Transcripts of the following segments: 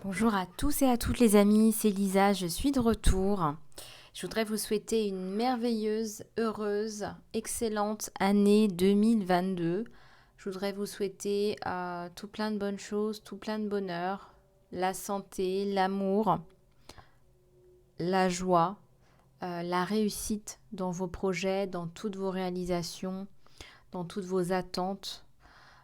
Bonjour à tous et à toutes les amis, c'est Lisa, je suis de retour. Je voudrais vous souhaiter une merveilleuse, heureuse, excellente année 2022. Je voudrais vous souhaiter tout plein de bonnes choses, tout plein de bonheur, la santé, l'amour, la joie, la réussite dans vos projets, dans toutes vos réalisations, dans toutes vos attentes,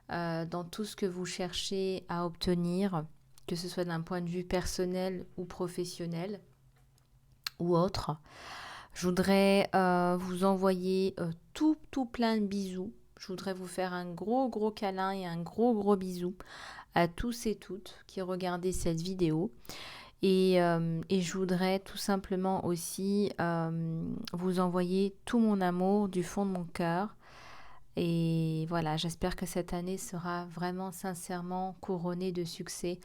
dans tout ce que vous cherchez à obtenir, que ce soit d'un point de vue personnel ou professionnel ou autre. Je voudrais vous envoyer tout plein de bisous. Je voudrais vous faire un gros câlin et un gros bisou à tous et toutes qui regardez cette vidéo. Et je voudrais tout simplement aussi vous envoyer tout mon amour du fond de mon cœur. Et voilà, j'espère que cette année sera vraiment sincèrement couronnée de succès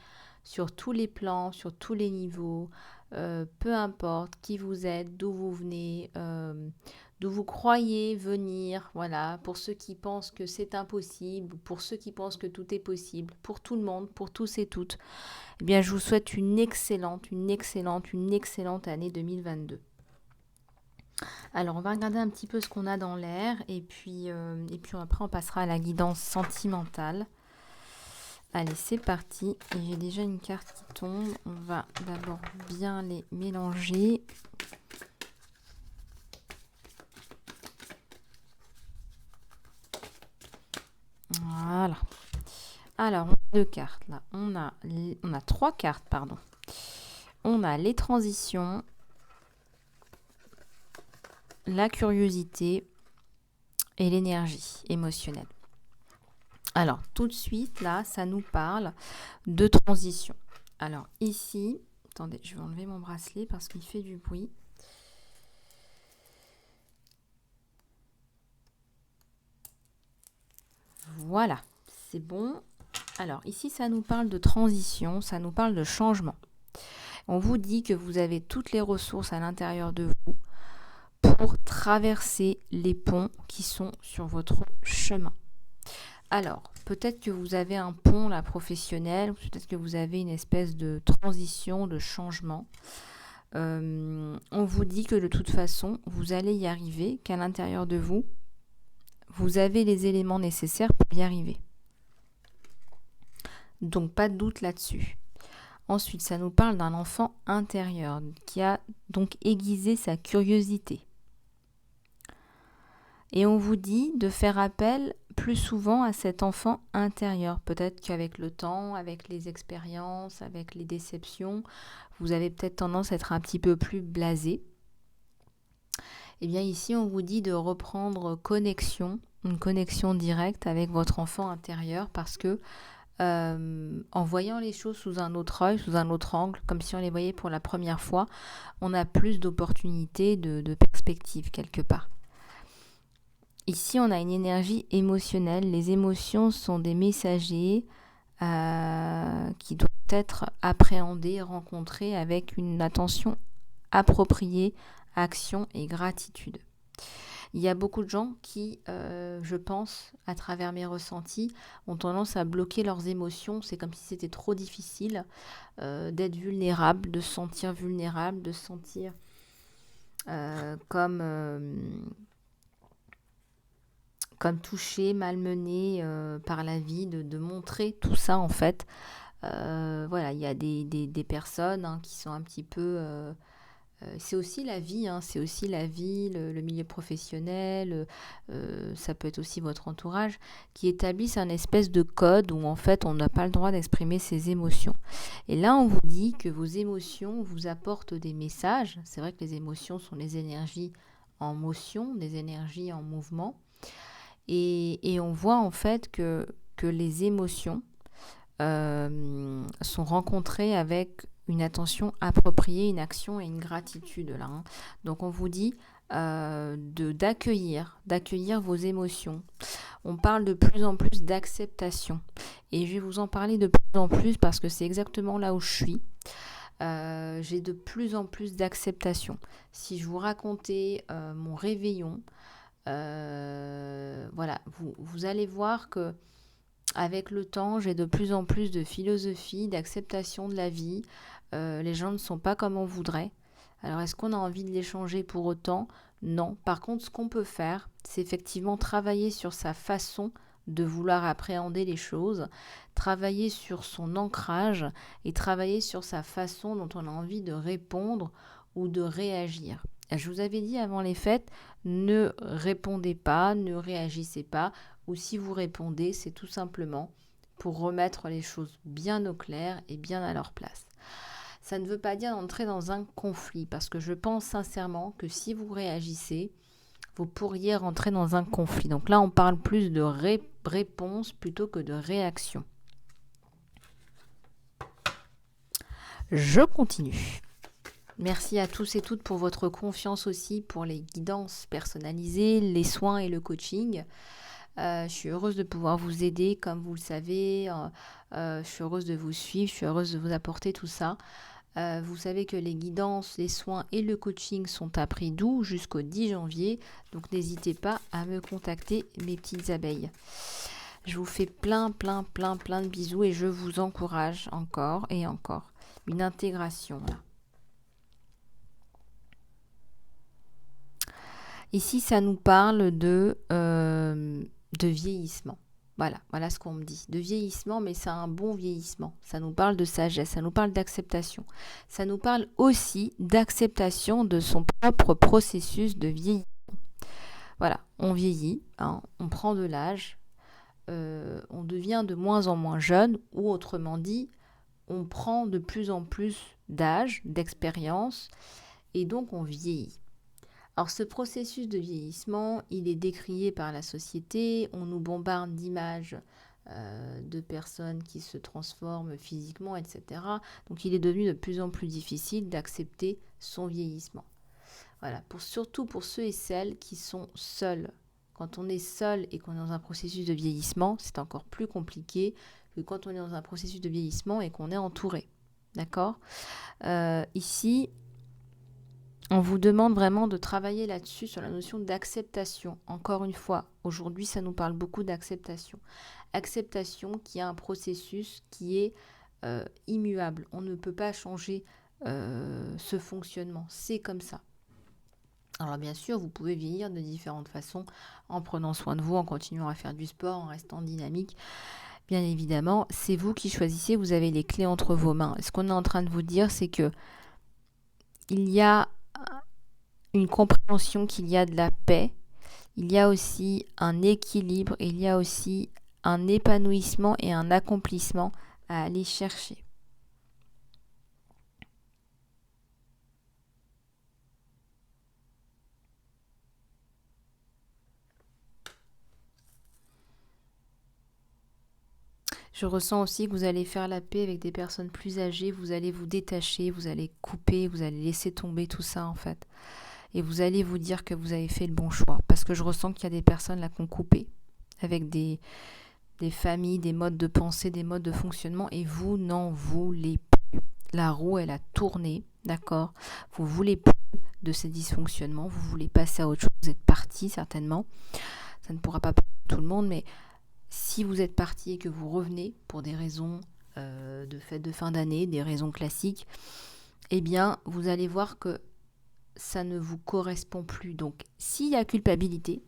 sur tous les plans, sur tous les niveaux, peu importe qui vous êtes, d'où vous venez, d'où vous croyez venir, voilà, pour ceux qui pensent que c'est impossible, pour ceux qui pensent que tout est possible, pour tout le monde, pour tous et toutes, eh bien je vous souhaite une excellente année 2022. Alors, on va regarder un petit peu ce qu'on a dans l'air et puis après, on passera à la guidance sentimentale. Allez, c'est parti. Et j'ai déjà une carte qui tombe. On va d'abord bien les mélanger. Voilà. Alors, on a deux cartes là. On a trois cartes, pardon. On a les transitions, la curiosité et l'énergie émotionnelle. Alors, tout de suite, là, ça nous parle de transition. Alors, ici, attendez, je vais enlever mon bracelet parce qu'il fait du bruit. Voilà, c'est bon. Alors, ici, ça nous parle de transition, ça nous parle de changement. On vous dit que vous avez toutes les ressources à l'intérieur de vous pour traverser les ponts qui sont sur votre chemin. Alors, peut-être que vous avez un pont là professionnel, peut-être que vous avez une espèce de transition, de changement. On vous dit que de toute façon, vous allez y arriver, qu'à l'intérieur de vous, vous avez les éléments nécessaires pour y arriver. Donc, pas de doute là-dessus. Ensuite, ça nous parle d'un enfant intérieur qui a donc aiguisé sa curiosité. Et on vous dit de faire appel plus souvent à cet enfant intérieur. Peut-être qu'avec le temps, avec les expériences, avec les déceptions, vous avez peut-être tendance à être un petit peu plus blasé. Et bien ici, on vous dit de reprendre une connexion directe avec votre enfant intérieur parce que en voyant les choses sous un autre œil, sous un autre angle, comme si on les voyait pour la première fois, on a plus d'opportunités, de perspectives quelque part. Ici, on a une énergie émotionnelle. Les émotions sont des messagers qui doivent être appréhendés, rencontrés avec une attention appropriée, action et gratitude. Il y a beaucoup de gens qui, je pense, à travers mes ressentis, ont tendance à bloquer leurs émotions. C'est comme si c'était trop difficile d'être vulnérable, de se sentir vulnérable, de se sentir comme touché, malmené par la vie, de montrer tout ça en fait. Voilà, il y a des personnes qui sont un petit peu... c'est aussi la vie, c'est aussi la vie, le milieu professionnel, ça peut être aussi votre entourage, qui établissent un espèce de code où en fait on n'a pas le droit d'exprimer ses émotions. Et là on vous dit que vos émotions vous apportent des messages. C'est vrai que les émotions sont des énergies en motion, des énergies en mouvement. Et on voit en fait que les émotions sont rencontrées avec une attention appropriée, une action et une gratitude là. Donc on vous dit d'accueillir vos émotions. On parle de plus en plus d'acceptation. Et je vais vous en parler de plus en plus parce que c'est exactement là où je suis. J'ai de plus en plus d'acceptation. Si je vous racontais mon réveillon, voilà, vous allez voir que Avec le temps, j'ai de plus en plus de philosophie, d'acceptation de la vie. Les gens ne sont pas comme on voudrait. Alors, est-ce qu'on a envie de les changer pour autant? Non. Par contre, ce qu'on peut faire, c'est effectivement travailler sur sa façon de vouloir appréhender les choses, travailler sur son ancrage et travailler sur sa façon dont on a envie de répondre ou de réagir. Je vous avais dit avant les fêtes, ne répondez pas, ne réagissez pas, ou si vous répondez, c'est tout simplement pour remettre les choses bien au clair et bien à leur place. Ça ne veut pas dire entrer dans un conflit, parce que je pense sincèrement que si vous réagissez, vous pourriez rentrer dans un conflit. Donc là, on parle plus de réponse plutôt que de réaction. Je continue. Merci à tous et toutes pour votre confiance aussi, pour les guidances personnalisées, les soins et le coaching. Je suis heureuse de pouvoir vous aider, comme vous le savez. Je suis heureuse de vous suivre, je suis heureuse de vous apporter tout ça. Vous savez que les guidances, les soins et le coaching sont à prix doux jusqu'au 10 janvier. Donc n'hésitez pas à me contacter, mes petites abeilles. Je vous fais plein de bisous et je vous encourage encore et encore. Une intégration là. Ici, ça nous parle de vieillissement. Voilà ce qu'on me dit. De vieillissement, mais c'est un bon vieillissement. Ça nous parle de sagesse, ça nous parle d'acceptation. Ça nous parle aussi d'acceptation de son propre processus de vieillissement. Voilà, on vieillit, on prend de l'âge, on devient de moins en moins jeune, ou autrement dit, on prend de plus en plus d'âge, d'expérience, et donc on vieillit. Alors ce processus de vieillissement, il est décrié par la société, on nous bombarde d'images de personnes qui se transforment physiquement, etc. Donc il est devenu de plus en plus difficile d'accepter son vieillissement. Voilà, surtout pour ceux et celles qui sont seuls. Quand on est seul et qu'on est dans un processus de vieillissement, c'est encore plus compliqué que quand on est dans un processus de vieillissement et qu'on est entouré. D'accord ? Ici, on vous demande vraiment de travailler là-dessus, sur la notion d'acceptation. Encore une fois, aujourd'hui, ça nous parle beaucoup d'acceptation. Acceptation qui a un processus qui est immuable. On ne peut pas changer ce fonctionnement. C'est comme ça. Alors bien sûr, vous pouvez vieillir de différentes façons, en prenant soin de vous, en continuant à faire du sport, en restant dynamique. Bien évidemment, c'est vous qui choisissez, vous avez les clés entre vos mains. Ce qu'on est en train de vous dire, c'est que il y a une compréhension qu'il y a de la paix, il y a aussi un équilibre, il y a aussi un épanouissement et un accomplissement à aller chercher. Je ressens aussi que vous allez faire la paix avec des personnes plus âgées, vous allez vous détacher, vous allez couper, vous allez laisser tomber tout ça en fait. Et vous allez vous dire que vous avez fait le bon choix. Parce que je ressens qu'il y a des personnes là qui ont coupé avec des familles, des modes de pensée, des modes de fonctionnement et vous n'en voulez plus. La roue, elle a tourné, d'accord ? Vous ne voulez plus de ces dysfonctionnements, vous voulez passer à autre chose, vous êtes parti certainement. Ça ne pourra pas pour tout le monde, mais si vous êtes parti et que vous revenez pour des raisons de fête de fin d'année, des raisons classiques, eh bien, vous allez voir que ça ne vous correspond plus. Donc, s'il y a culpabilité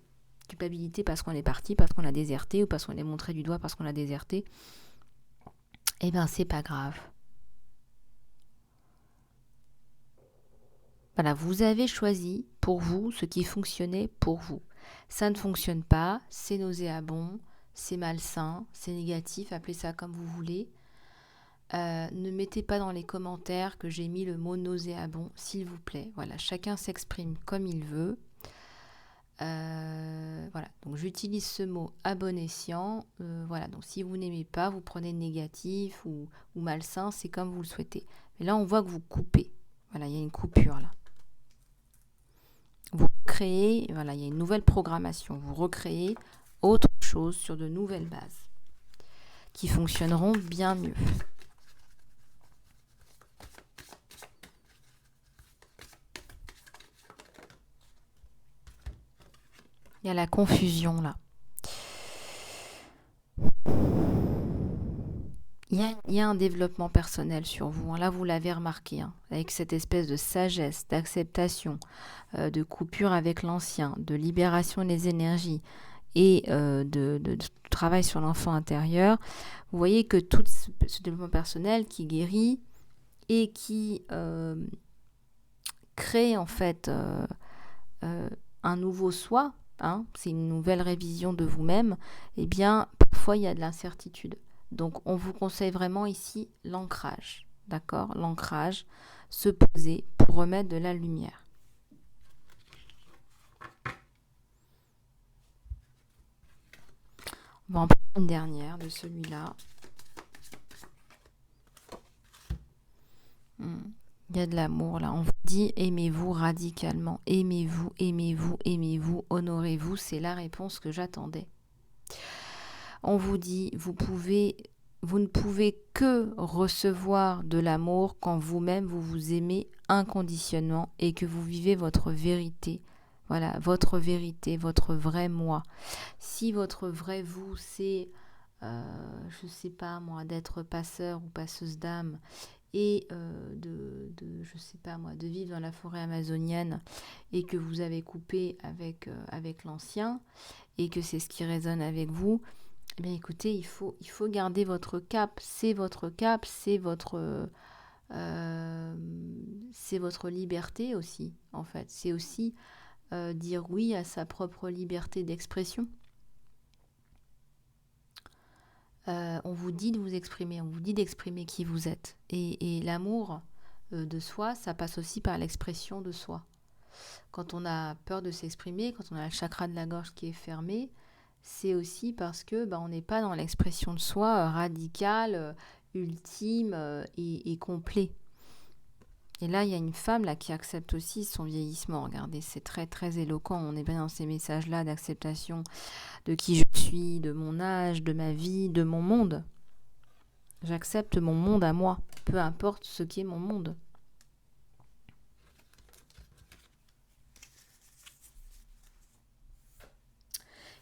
parce qu'on est parti, parce qu'on a déserté, ou parce qu'on est montré du doigt parce qu'on a déserté, eh bien, c'est pas grave. Voilà, vous avez choisi pour vous ce qui fonctionnait pour vous. Ça ne fonctionne pas, c'est nauséabond, c'est malsain, c'est négatif, appelez ça comme vous voulez. Ne mettez pas dans les commentaires que j'ai mis le mot nauséabond, s'il vous plaît. Voilà, chacun s'exprime comme il veut. Voilà, donc j'utilise ce mot à bon escient. Voilà, donc si vous n'aimez pas, vous prenez négatif ou malsain, c'est comme vous le souhaitez. Mais là, on voit que vous coupez. Voilà, il y a une coupure là. Vous recréez, voilà, il y a une nouvelle programmation. Vous recréez autre chose sur de nouvelles bases qui fonctionneront bien mieux. Il y a la confusion là. Il y a un développement personnel sur vous, hein. Là, vous l'avez remarqué, hein, avec cette espèce de sagesse, d'acceptation, de coupure avec l'ancien, de libération des énergies et de travail sur l'enfant intérieur. Vous voyez que tout ce développement personnel qui guérit et qui crée en fait un nouveau soi, hein, c'est une nouvelle révision de vous-même, eh bien, parfois il y a de l'incertitude. Donc, on vous conseille vraiment ici l'ancrage, d'accord? L'ancrage, se poser pour remettre de la lumière. On va en prendre une dernière de celui-là. Il y a de l'amour là. On vous dit aimez-vous radicalement. Aimez-vous, aimez-vous, aimez-vous, honorez-vous. C'est la réponse que j'attendais. On vous dit vous ne pouvez que recevoir de l'amour quand vous-même vous vous aimez inconditionnellement et que vous vivez votre vérité. Voilà, votre vérité, votre vrai moi. Si votre vrai vous, c'est, je sais pas moi, d'être passeur ou passeuse d'âme et je sais pas moi, de vivre dans la forêt amazonienne et que vous avez coupé avec l'ancien et que c'est ce qui résonne avec vous, eh bien écoutez, il faut garder votre cap. C'est votre cap, c'est votre liberté aussi, en fait. C'est aussi dire oui à sa propre liberté d'expression. On vous dit de vous exprimer, on vous dit d'exprimer qui vous êtes. Et l'amour de soi, ça passe aussi par l'expression de soi. Quand on a peur de s'exprimer, quand on a le chakra de la gorge qui est fermé, c'est aussi parce que on n'est pas dans l'expression de soi radicale, ultime et complet. Et là, il y a une femme là qui accepte aussi son vieillissement. Regardez, c'est très très éloquent. On est bien dans ces messages-là d'acceptation de qui je suis, de mon âge, de ma vie, de mon monde. J'accepte mon monde à moi, peu importe ce qu'est mon monde.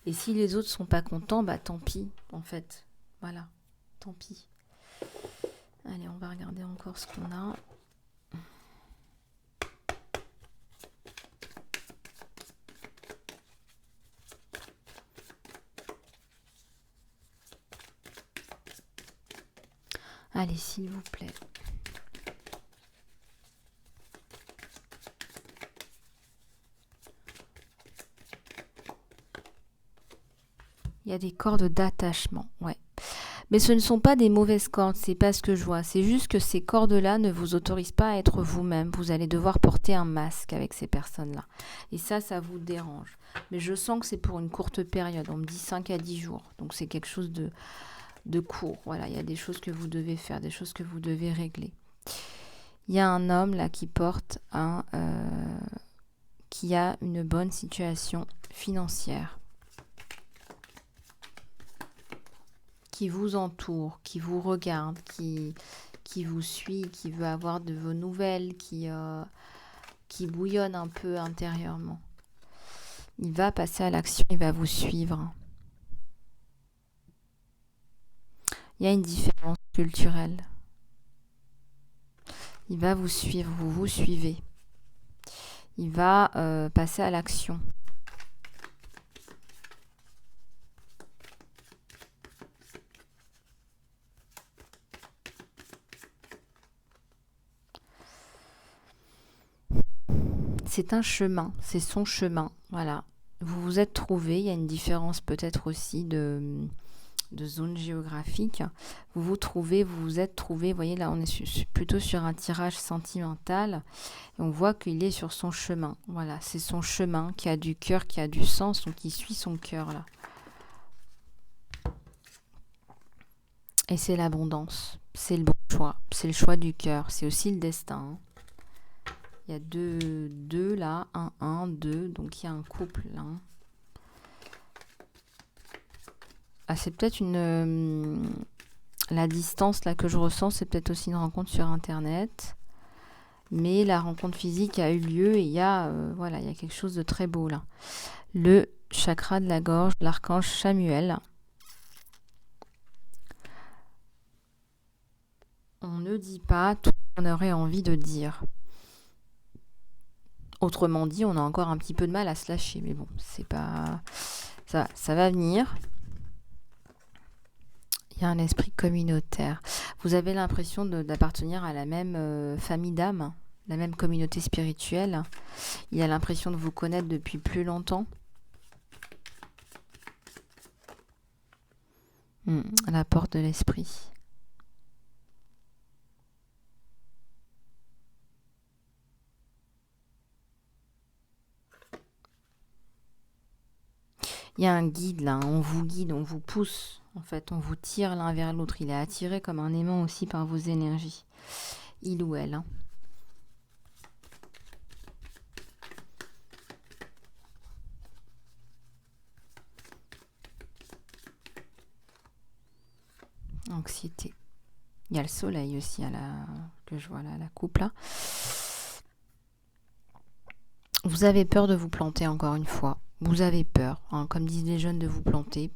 Et si les autres sont pas contents, tant pis, en fait. Voilà, tant pis. Allez, on va regarder encore ce qu'on a. Allez, s'il vous plaît. Il y a des cordes d'attachement, ouais. Mais ce ne sont pas des mauvaises cordes, c'est pas ce que je vois. C'est juste que ces cordes-là ne vous autorisent pas à être vous-même. Vous allez devoir porter un masque avec ces personnes-là. Et ça vous dérange. Mais je sens que c'est pour une courte période. On me dit 5 à 10 jours. Donc c'est quelque chose de court. Voilà, il y a des choses que vous devez faire, des choses que vous devez régler. Il y a un homme là qui porte qui a une bonne situation financière, qui vous entoure, qui vous regarde, qui vous suit, qui veut avoir de vos nouvelles, qui bouillonne un peu intérieurement. Il va passer à l'action, il va vous suivre. Il y a une différence culturelle. Il va vous suivre, vous vous suivez. Il va passer à l'action. C'est un chemin, c'est son chemin, voilà. Vous vous êtes trouvé, il y a une différence peut-être aussi de zone géographique. Vous vous êtes trouvé, vous voyez là on est plutôt sur un tirage sentimental et on voit qu'il est sur son chemin. Voilà, c'est son chemin qui a du cœur, qui a du sens, donc il suit son cœur là. Et c'est l'abondance, c'est le bon choix, c'est le choix du cœur, c'est aussi le destin. Il y a deux là, 1, 2, donc il y a un couple là. Ah, c'est peut-être la distance là que je ressens, c'est peut-être aussi une rencontre sur internet. Mais la rencontre physique a eu lieu et il y a quelque chose de très beau là. Le chakra de la gorge, l'archange Chamuel. on ne dit pas tout ce qu'on aurait envie de dire. Autrement dit, on a encore un petit peu de mal à se lâcher. Mais bon, c'est pas... Ça va venir. Il y a un esprit communautaire. Vous avez l'impression d'appartenir à la même famille d'âmes, la même communauté spirituelle. Il a l'impression de vous connaître depuis plus longtemps. La porte de l'esprit. Il y a un guide là, on vous guide, on vous pousse. En fait, on vous tire l'un vers l'autre. Il est attiré comme un aimant aussi par vos énergies. Il ou elle. Anxiété. Il y a le soleil aussi que je vois là, la coupe là. Vous avez peur de vous planter encore une fois. Vous avez peur, comme disent les jeunes, de vous planter.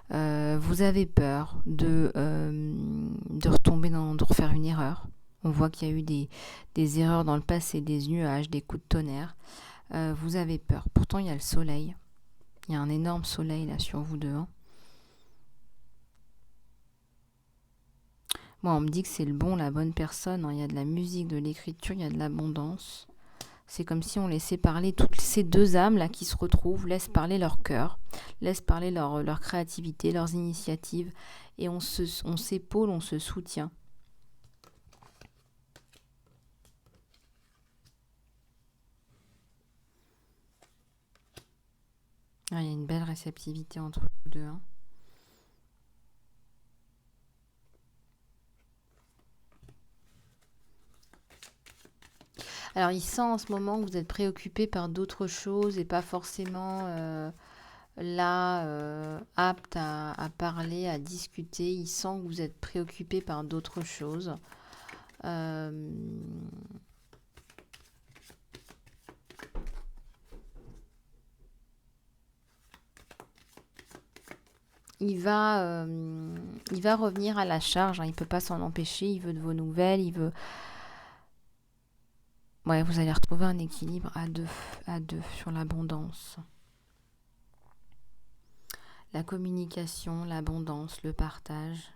Vous avez peur de retomber de refaire une erreur. On voit qu'il y a eu des erreurs dans le passé, des nuages, des coups de tonnerre. Vous avez peur. Pourtant, il y a le soleil. Il y a un énorme soleil là sur vous deux. Moi, on me dit que c'est le bon, la bonne personne. Il y a de la musique, de l'écriture, il y a de l'abondance. C'est comme si on laissait parler toutes ces deux âmes là qui se retrouvent, laissent parler leur cœur, laissent parler leur créativité, leurs initiatives, et on s'épaule, on se soutient. Il y a une belle réceptivité entre vous deux. Alors, il sent en ce moment que vous êtes préoccupé par d'autres choses et pas forcément apte à parler, à discuter. Il sent que vous êtes préoccupé par d'autres choses. Il va revenir à la charge. Il ne peut pas s'en empêcher. Il veut de vos nouvelles. Il veut... Ouais, vous allez retrouver un équilibre à deux sur l'abondance. La communication, l'abondance, le partage.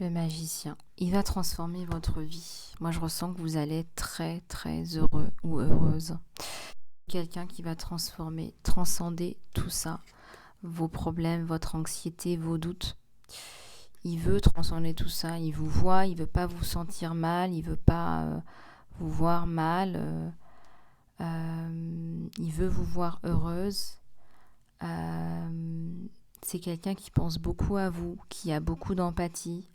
Le magicien, il va transformer votre vie. Moi, je ressens que vous allez être très, très heureux ou heureuse. Quelqu'un qui va transcender tout ça, vos problèmes, votre anxiété, vos doutes. Il veut transcender tout ça. Il vous voit, il veut pas vous sentir mal, il veut pas vous voir mal. Il veut vous voir heureuse. C'est quelqu'un qui pense beaucoup à vous, qui a beaucoup d'empathie.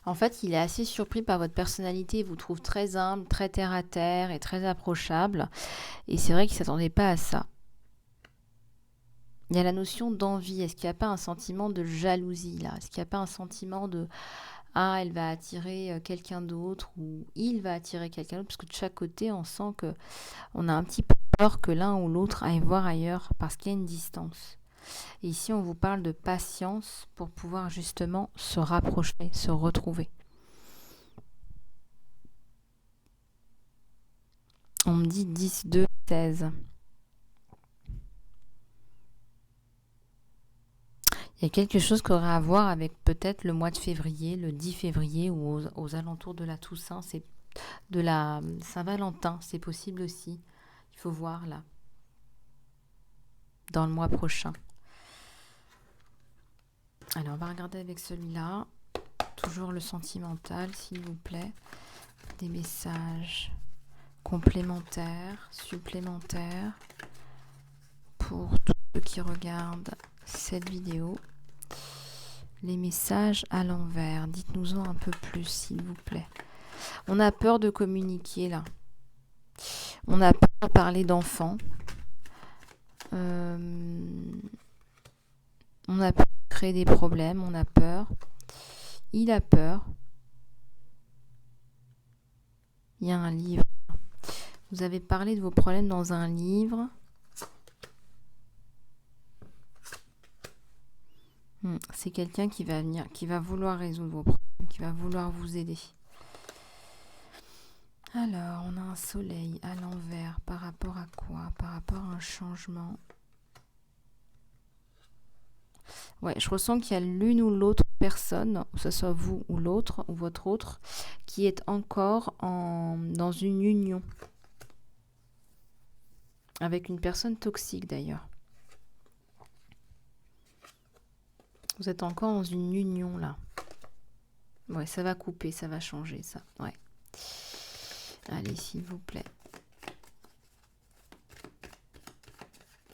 En fait, il est assez surpris par votre personnalité. Il vous trouve très humble, très terre à terre et très approchable. Et c'est vrai qu'il ne s'attendait pas à ça. Il y a la notion d'envie. Est-ce qu'il n'y a pas un sentiment de jalousie là? Est-ce qu'il n'y a pas un sentiment de ah, elle va attirer quelqu'un d'autre ou il va attirer quelqu'un d'autre? Parce que de chaque côté, on sent que on a un petit peu peur que l'un ou l'autre aille voir ailleurs parce qu'il y a une distance. Et ici, on vous parle de patience pour pouvoir justement se rapprocher, se retrouver. On me dit 10, 2, 16. Il y a quelque chose qui aurait à voir avec peut-être le mois de février, le 10 février ou aux alentours de la Toussaint, c'est de la Saint-Valentin, c'est possible aussi. Il faut voir là, dans le mois prochain. Alors, on va regarder avec celui-là. Toujours le sentimental, s'il vous plaît. Des messages complémentaires, supplémentaires pour tous ceux qui regardent cette vidéo. Les messages à l'envers, dites-nous-en un peu plus s'il vous plaît. On a peur de communiquer là. On a peur de parler d'enfants. On a peur de créer des problèmes, on a peur. Il a peur. Il y a un livre. Vous avez parlé de vos problèmes dans un livre. C'est quelqu'un qui va venir, qui va vouloir résoudre vos problèmes, qui va vouloir vous aider. Alors, on a un soleil à l'envers. Par rapport à quoi? Par rapport à un changement. Ouais, je ressens qu'il y a l'une ou l'autre personne, que ce soit vous ou l'autre, ou votre autre, qui est encore dans une union. Avec une personne toxique d'ailleurs. Vous êtes encore dans une union là. Ouais, ça va couper, ça va changer ça. Ouais. Allez, s'il vous plaît.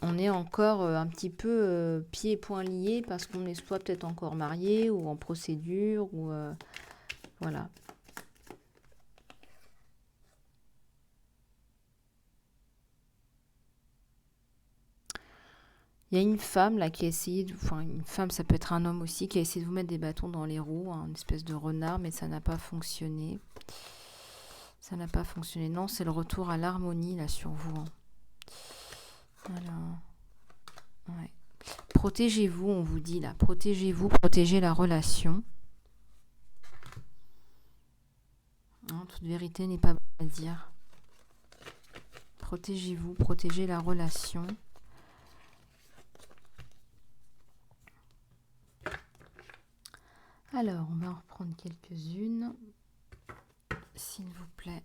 On est encore un petit peu pieds et poings liés parce qu'on est soit peut-être encore marié ou en procédure ou voilà. Il y a une femme là qui a essayé, enfin une femme, ça peut être un homme aussi, qui a essayé de vous mettre des bâtons dans les roues, hein, une espèce de renard, mais ça n'a pas fonctionné. Ça n'a pas fonctionné. Non, c'est le retour à l'harmonie là sur vous. Hein. Alors, ouais. Protégez-vous, on vous dit là. Protégez-vous, protégez la relation. Hein, toute vérité n'est pas bonne à dire. Protégez-vous, protégez la relation. Alors, on va en reprendre quelques-unes. S'il vous plaît.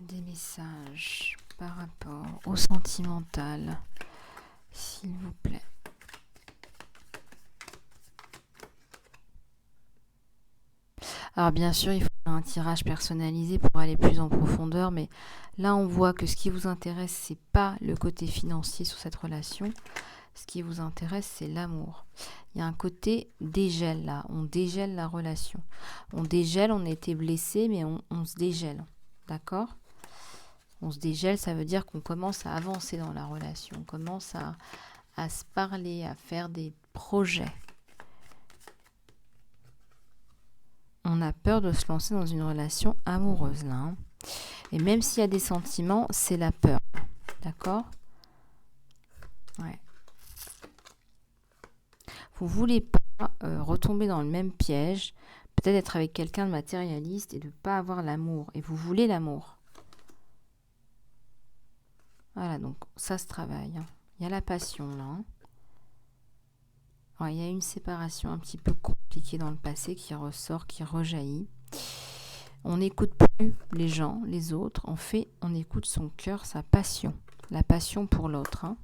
Des messages par rapport au sentimental. S'il vous plaît. Alors bien sûr, il faut un tirage personnalisé pour aller plus en profondeur, mais là on voit que ce qui vous intéresse, c'est pas le côté financier sur cette relation. Ce qui vous intéresse, c'est l'amour. Il y a un côté dégel là, on dégèle la relation. On dégèle, on a été blessé, mais on se dégèle. D'accord ? On se dégèle, ça veut dire qu'on commence à avancer dans la relation. On commence à se parler, à faire des projets. On a peur de se lancer dans une relation amoureuse là. Hein. Et même s'il y a des sentiments, c'est la peur. D'accord ? Ouais. Vous ne voulez pas retomber dans le même piège, peut-être être avec quelqu'un de matérialiste et de ne pas avoir l'amour. Et vous voulez l'amour. Voilà, donc ça se travaille. Hein. Il y a la passion là. Hein. Ouais, il y a une séparation un petit peu compliquée dans le passé qui ressort, qui rejaillit. On n'écoute plus les gens, les autres. En fait, on écoute son cœur, sa passion. La passion pour l'autre. Hein.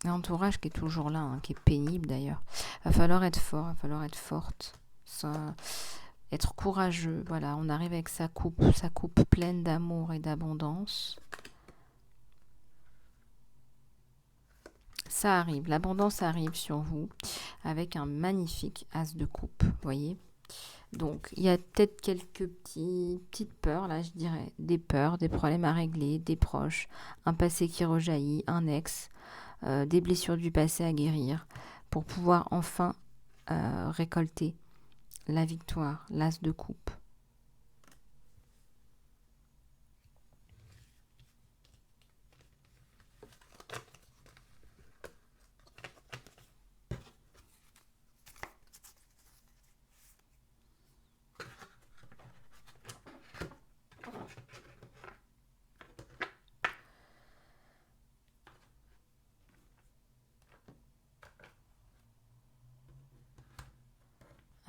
L'entourage qui est toujours là, hein, qui est pénible d'ailleurs. Il va falloir être fort, il va falloir être forte. Être courageux. Voilà, on arrive avec sa coupe pleine d'amour et d'abondance. Ça arrive, l'abondance arrive sur vous avec un magnifique as de coupe, vous voyez. Donc, il y a peut-être quelques petites peurs, là, je dirais. Des peurs, des problèmes à régler, des proches, un passé qui rejaillit, un ex, des blessures du passé à guérir pour pouvoir enfin récolter la victoire, l'as de coupe.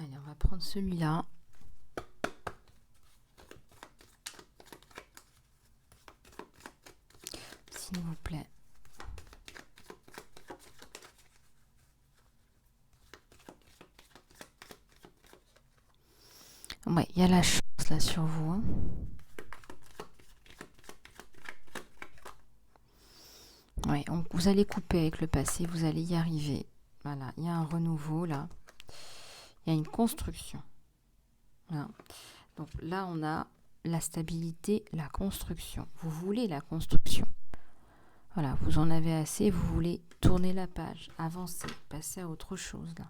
Allez, on va prendre celui-là. S'il vous plaît. Ouais, il y a la chance là sur vous. Hein. Ouais, vous allez couper avec le passé, vous allez y arriver. Voilà, il y a un renouveau là. Il y a une construction. Voilà. Donc là, on a la stabilité, la construction. Vous voulez la construction. Voilà, vous en avez assez, vous voulez tourner la page, avancer, passer à autre chose là.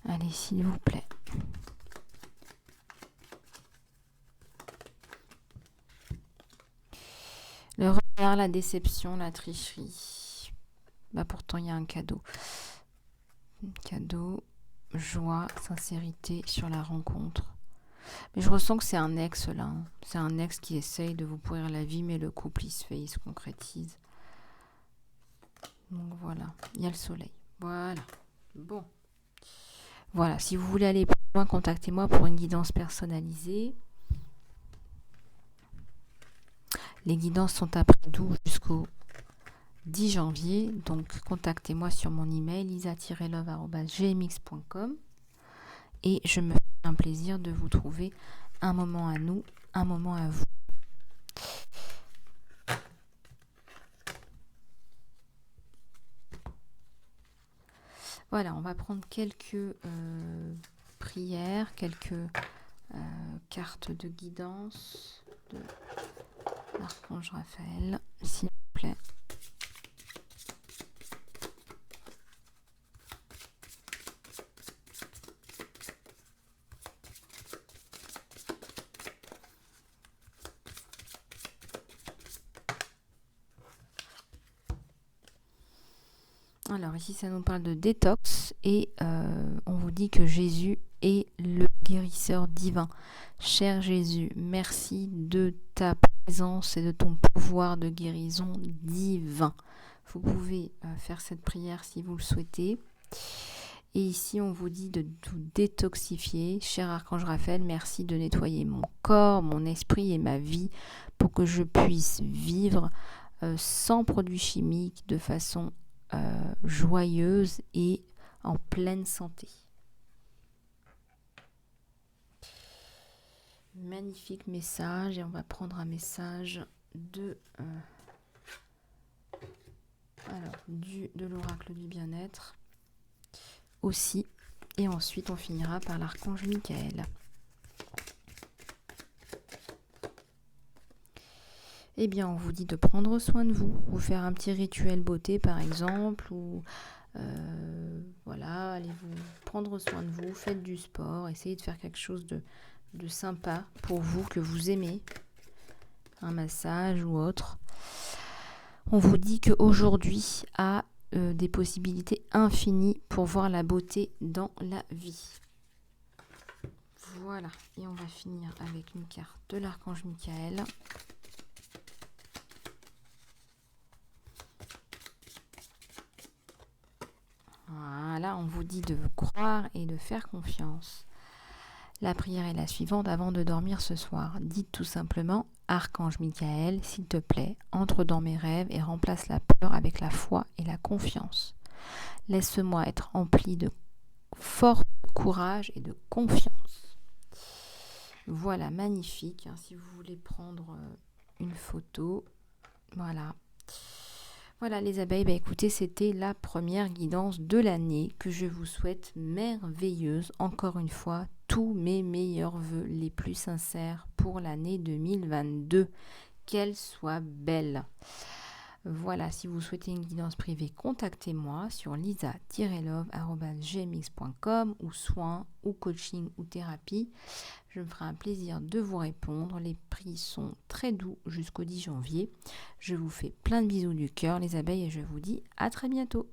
Allez, s'il vous plaît. Le regard, la déception, la tricherie. Bah pourtant, il y a un cadeau. Cadeau, joie, sincérité sur la rencontre. Mais je ressens que c'est un ex là. C'est un ex qui essaye de vous pourrir la vie, mais le couple il se concrétise. Donc voilà, il y a le soleil. Voilà. Bon. Voilà, si vous voulez aller plus loin, contactez-moi pour une guidance personnalisée. Les guidances sont après tout jusqu'au 10 janvier. Donc contactez-moi sur mon email lisa-love@gmx.com et je me fais un plaisir de vous trouver un moment à nous, un moment à vous. Voilà, on va prendre quelques prières, quelques cartes de guidance de l'archange Raphaël, s'il vous plaît. Alors ici, ça nous parle de détox et on vous dit que Jésus est le guérisseur divin. Cher Jésus, merci de ta présence et de ton pouvoir de guérison divin. Vous pouvez faire cette prière si vous le souhaitez. Et ici, on vous dit de tout détoxifier. Cher Archange Raphaël, merci de nettoyer mon corps, mon esprit et ma vie pour que je puisse vivre sans produits chimiques, de façon joyeuse et en pleine santé. Magnifique message, et on va prendre un message de l'oracle du bien-être aussi, et ensuite on finira par l'archange Michael. Eh bien, on vous dit de prendre soin de vous, vous faire un petit rituel beauté par exemple, ou voilà, allez vous prendre soin de vous, faites du sport, essayez de faire quelque chose de sympa pour vous, que vous aimez, un massage ou autre. On vous dit qu'aujourd'hui a des possibilités infinies pour voir la beauté dans la vie. Voilà, et on va finir avec une carte de l'archange Michael. Voilà, on vous dit de vous croire et de faire confiance. La prière est la suivante avant de dormir ce soir. Dites tout simplement: Archange Michael, s'il te plaît, entre dans mes rêves et remplace la peur avec la foi et la confiance. Laisse-moi être rempli de fort courage et de confiance. Voilà, magnifique. Si vous voulez prendre une photo, voilà. Voilà les abeilles, écoutez, c'était la première guidance de l'année que je vous souhaite merveilleuse. Encore une fois, tous mes meilleurs vœux les plus sincères pour l'année 2022. Qu'elle soit belle. Voilà, si vous souhaitez une guidance privée, contactez-moi sur lisa-love@gmx.com ou soins ou coaching ou thérapie. Je me ferai un plaisir de vous répondre. Les prix sont très doux jusqu'au 10 janvier. Je vous fais plein de bisous du cœur les abeilles et je vous dis à très bientôt.